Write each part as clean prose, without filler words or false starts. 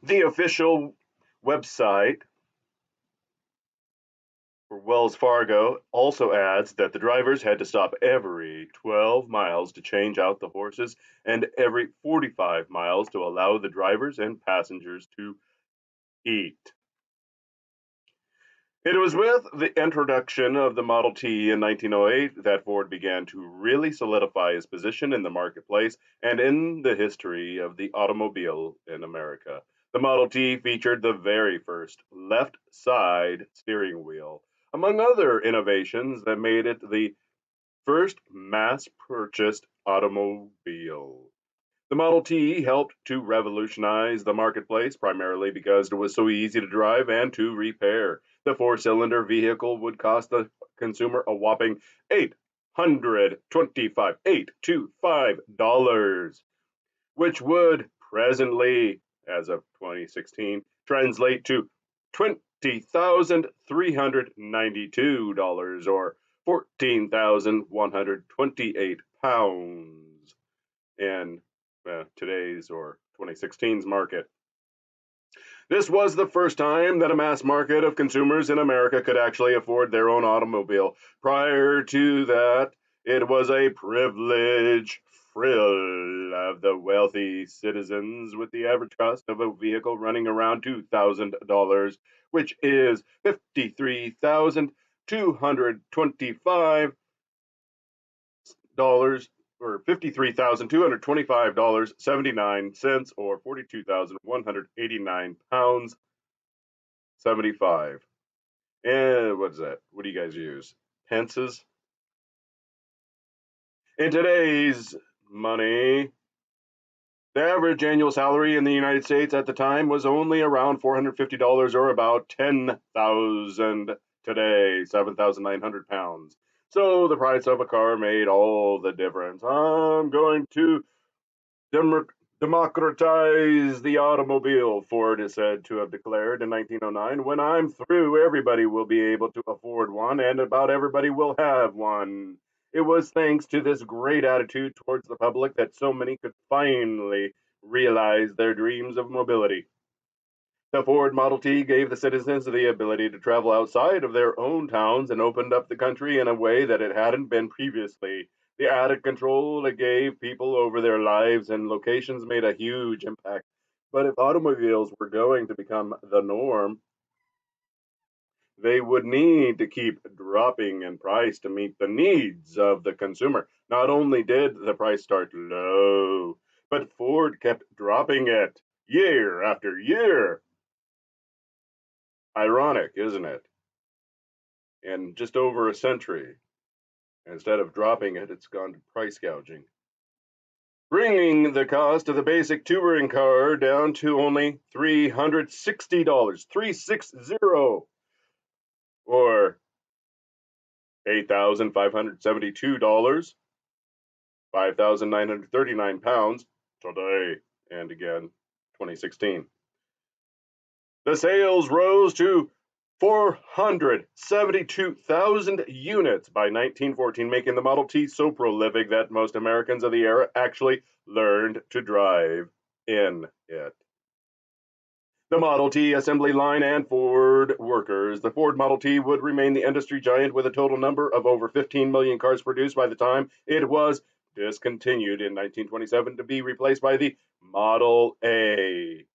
The official website for Wells Fargo also adds that the drivers had to stop every 12 miles to change out the horses and every 45 miles to allow the drivers and passengers to eat. It was with the introduction of the Model T in 1908 that Ford began to really solidify his position in the marketplace and in the history of the automobile in America. The Model T featured the very first left side steering wheel, among other innovations that made it the first mass purchased automobile. The Model T helped to revolutionize the marketplace primarily because it was so easy to drive and to repair. The four-cylinder vehicle would cost the consumer a whopping $825, which would presently, as of 2016, translate to $20,392 or 14,128 pounds in today's or 2016's market. This was the first time that a mass market of consumers in America could actually afford their own automobile. Prior to that, it was a privilege frill of the wealthy citizens, with the average cost of a vehicle running around $2,000, which is $53,225 or $53,225.79 or 42,189 pounds 75. And what is that? What do you guys use? Pences? In today's money, the average annual salary in the United States at the time was only around $450 or about 10,000 today, 7,900 pounds. So the price of a car made all the difference. I'm going to democratize the automobile, Ford is said to have declared in 1909. When I'm through, everybody will be able to afford one, and about everybody will have one. It was thanks to this great attitude towards the public that so many could finally realize their dreams of mobility. The Ford Model T gave the citizens the ability to travel outside of their own towns and opened up the country in a way that it hadn't been previously. The added control it gave people over their lives and locations made a huge impact. But if automobiles were going to become the norm, they would need to keep dropping in price to meet the needs of the consumer. Not only did the price start low, but Ford kept dropping it year after year. Ironic, isn't it? In just over a century, instead of dropping it, it's gone to price gouging, bringing the cost of the basic touring car down to only $360, 360, or $8,572, 5,939 pounds today, and again, 2016. The sales rose to 472,000 units by 1914, making the Model T so prolific that most Americans of the era actually learned to drive in it. The Model T assembly line and Ford workers. The Ford Model T would remain the industry giant with a total number of over 15 million cars produced by the time it was discontinued in 1927 to be replaced by the Model A.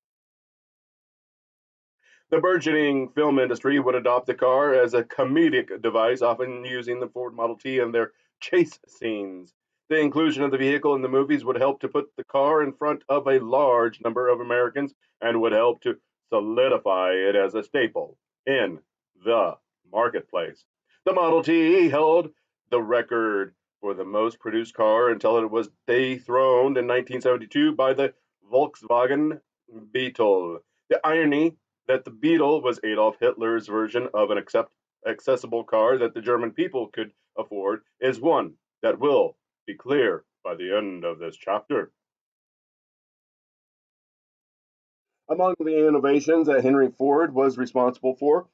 The burgeoning film industry would adopt the car as a comedic device, often using the Ford Model T in their chase scenes. The inclusion of the vehicle in the movies would help to put the car in front of a large number of Americans and would help to solidify it as a staple in the marketplace. The Model T held the record for the most produced car until it was dethroned in 1972 by the Volkswagen Beetle. The irony that the Beetle was Adolf Hitler's version of an accessible car that the German people could afford is one that will be clear by the end of this chapter. Among the innovations that Henry Ford was responsible for,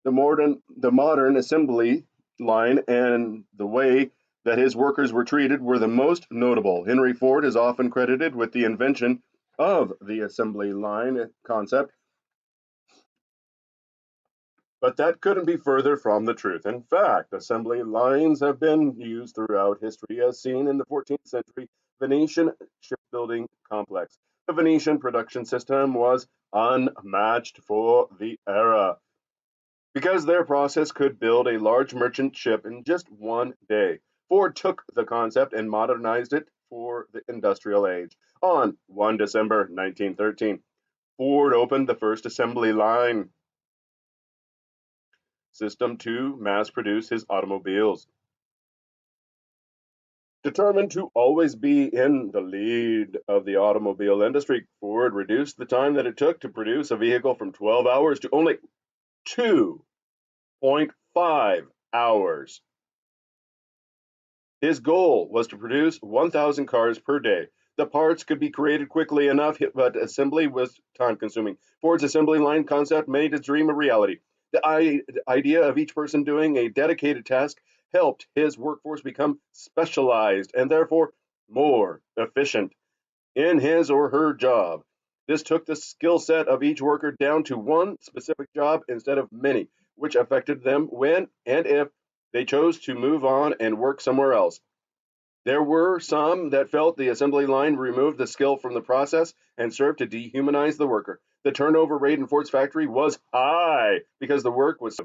the modern assembly line and the way that his workers were treated were the most notable. Henry Ford is often credited with the invention of the assembly line concept, but that couldn't be further from the truth. In fact, assembly lines have been used throughout history, as seen in the 14th century Venetian shipbuilding complex. The Venetian production system was unmatched for the era because their process could build a large merchant ship in just one day. Ford took the concept and modernized it for the industrial age. On 1 December 1913, Ford opened the first assembly line system to mass produce his automobiles. Determined to always be in the lead of the automobile industry, Ford reduced the time that it took to produce a vehicle from 12 hours to only 2.5 hours. His goal was to produce 1,000 cars per day. The parts could be created quickly enough, but assembly was time consuming. Ford's assembly line concept made his dream a reality. The idea of each person doing a dedicated task helped his workforce become specialized and therefore more efficient in his or her job. This took the skill set of each worker down to one specific job instead of many, which affected them when and if they chose to move on and work somewhere else. There were some that felt the assembly line removed the skill from the process and served to dehumanize the worker. The turnover rate in Ford's factory was high because the work was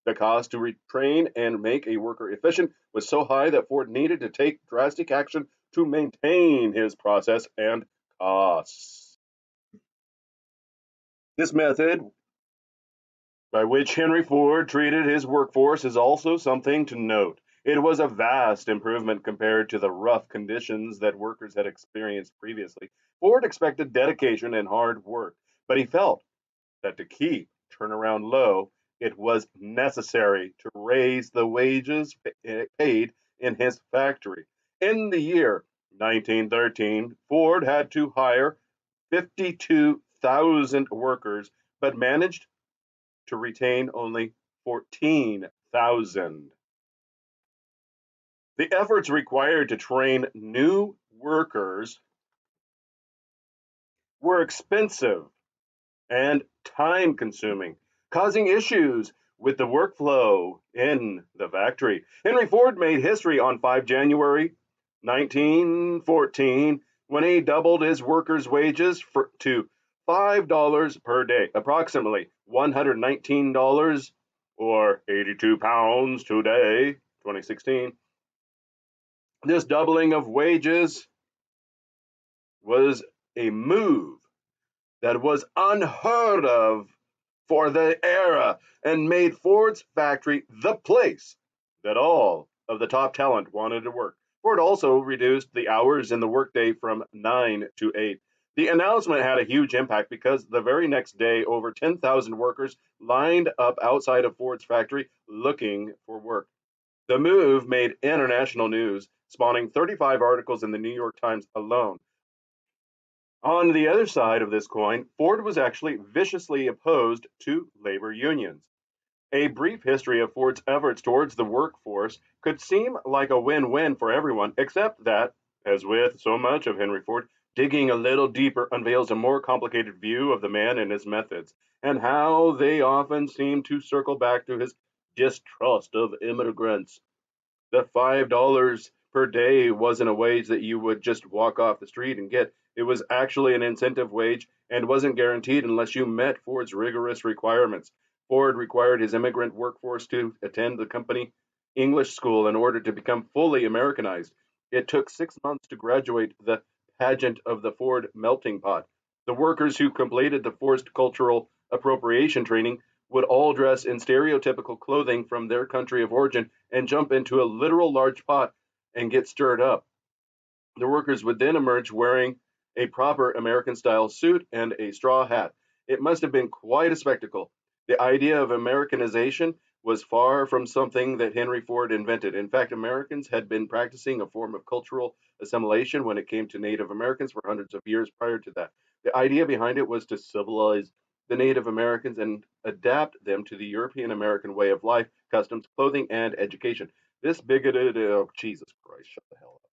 the cost to retrain and make a worker efficient was so high that Ford needed to take drastic action to maintain his process and costs. This method by which Henry Ford treated his workforce is also something to note. It was a vast improvement compared to the rough conditions that workers had experienced previously. Ford expected dedication and hard work, but he felt that to keep turnaround low, it was necessary to raise the wages paid in his factory. In the year 1913, Ford had to hire 52,000 workers, but managed to retain only 14,000. The efforts required to train new workers were expensive and time consuming, causing issues with the workflow in the factory. Henry Ford made history on 5 January 1914 when he doubled his workers' wages to $5 per day, approximately $119 or 82 pounds today, 2016. This doubling of wages was a move that was unheard of for the era and made Ford's factory the place that all of the top talent wanted to work. Ford also reduced the hours in the workday from 9 to 8. The announcement had a huge impact because the very next day, over 10,000 workers lined up outside of Ford's factory looking for work. The move made international news, spawning 35 articles in the New York Times alone. On the other side of this coin, Ford was actually viciously opposed to labor unions. A brief history of Ford's efforts towards the workforce could seem like a win-win for everyone, except that, as with so much of Henry Ford, digging a little deeper unveils a more complicated view of the man and his methods, and how they often seem to circle back to his distrust of immigrants. The $5 per day wasn't a wage that you would just walk off the street and get. It was actually an incentive wage and wasn't guaranteed unless you met Ford's rigorous requirements. Ford required his immigrant workforce to attend the company English school in order to become fully Americanized. It took 6 months to graduate the pageant of the Ford melting pot. The workers who completed the forced cultural appropriation training would all dress in stereotypical clothing from their country of origin and jump into a literal large pot and get stirred up. The workers would then emerge wearing a proper American style suit and a straw hat. It must have been quite a spectacle. The idea of Americanization was far from something that Henry Ford invented. In fact, Americans had been practicing a form of cultural assimilation when it came to Native Americans for hundreds of years prior to that. The idea behind it was to civilize the Native Americans and adapt them to the European American way of life, customs, clothing, and education. This bigoted, oh, Jesus Christ, shut the hell up.